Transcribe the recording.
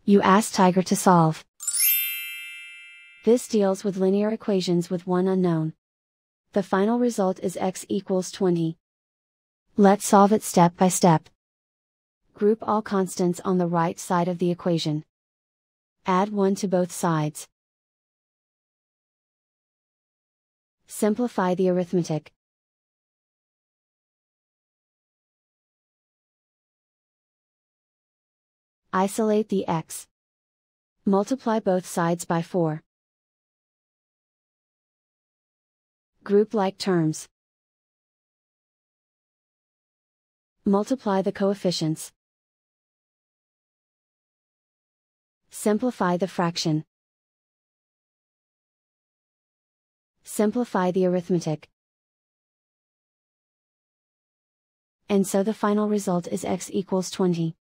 You ask Tiger to solve. This deals with linear equations with one unknown. The final result is x equals 20. Let's solve it step by step. Group all constants on the right side of the equation. Add 1 to both sides. Simplify the arithmetic. Isolate the x. Multiply both sides by 4. Group like terms. Multiply the coefficients. Simplify the fraction. Simplify the arithmetic. And so the final result is x equals 20.